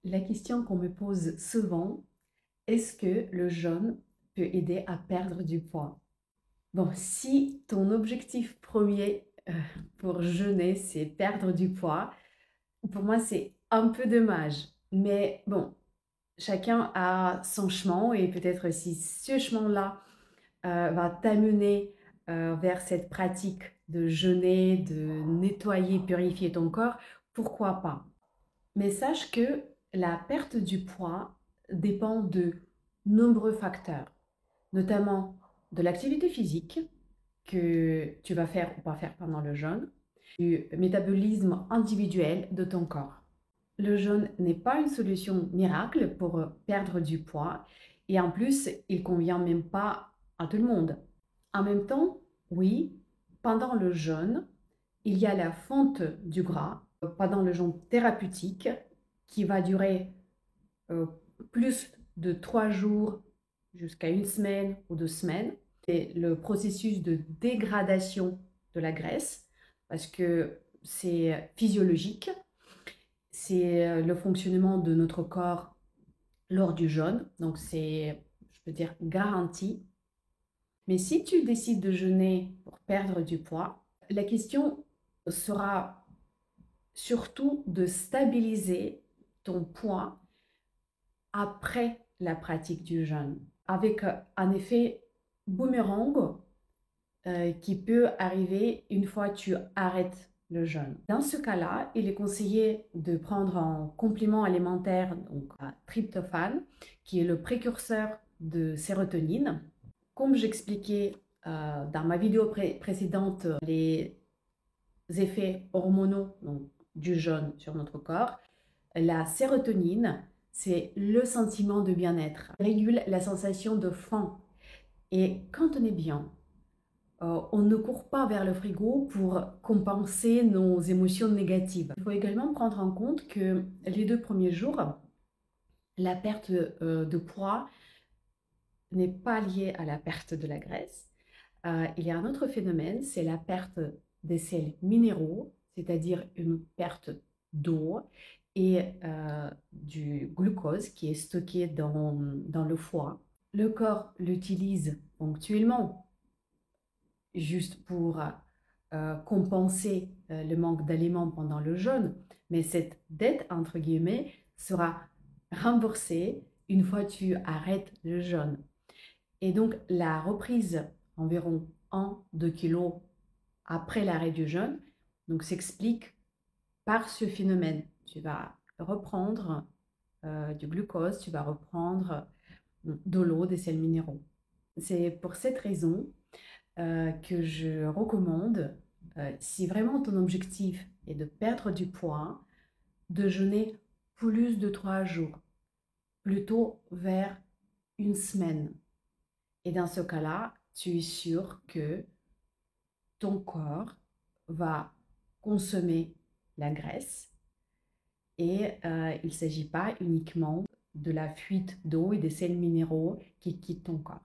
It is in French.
La question qu'on me pose souvent, est-ce que le jeûne peut aider à perdre du poids? Bon, si ton objectif premier pour jeûner, c'est perdre du poids, pour moi, c'est un peu dommage. Mais bon, chacun a son chemin et peut-être si ce chemin-là va t'amener vers cette pratique de jeûner, de nettoyer, purifier ton corps, pourquoi pas? Mais sache que la perte du poids dépend de nombreux facteurs, notamment de l'activité physique que tu vas faire ou pas faire pendant le jeûne, du métabolisme individuel de ton corps. Le jeûne n'est pas une solution miracle pour perdre du poids et en plus, il convient même pas à tout le monde. En même temps, oui, pendant le jeûne, il y a la fonte du gras pendant le jeûne thérapeutique qui va durer euh, plus de 3 jours jusqu'à une semaine ou 2 semaines. C'est le processus de dégradation de la graisse parce que c'est physiologique, c'est le fonctionnement de notre corps lors du jeûne, donc c'est, je peux dire, garanti. Mais si tu décides de jeûner pour perdre du poids, la question sera surtout de stabiliser ton poids après la pratique du jeûne, avec un effet boomerang qui peut arriver une fois que tu arrêtes le jeûne. Dans ce cas-là, il est conseillé de prendre en complément alimentaire donc, un tryptophane, qui est le précurseur de sérotonine. Comme j'expliquais dans ma vidéo précédente, les effets hormonaux donc, du jeûne sur notre corps, la sérotonine, c'est le sentiment de bien-être, régule la sensation de faim. Et quand on est bien, on ne court pas vers le frigo pour compenser nos émotions négatives. Il faut également prendre en compte que les 2 premiers jours, la perte de poids n'est pas liée à la perte de la graisse. Il y a un autre phénomène, c'est la perte des sels minéraux, c'est-à-dire une perte d'eau et du glucose qui est stocké dans le foie. Le corps l'utilise ponctuellement juste pour compenser le manque d'aliments pendant le jeûne, mais cette dette, entre guillemets, sera remboursée une fois que tu arrêtes le jeûne. Et donc, la reprise environ 1-2 kilos après l'arrêt du jeûne donc, s'explique par ce phénomène. Tu vas reprendre du glucose, tu vas reprendre de l'eau, des sels minéraux. C'est pour cette raison que je recommande, si vraiment ton objectif est de perdre du poids, de jeûner plus de 3 jours, plutôt vers une semaine. Et dans ce cas-là, tu es sûr que ton corps va consommer la graisse et il ne s'agit pas uniquement de la fuite d'eau et des sels minéraux qui quittent ton corps.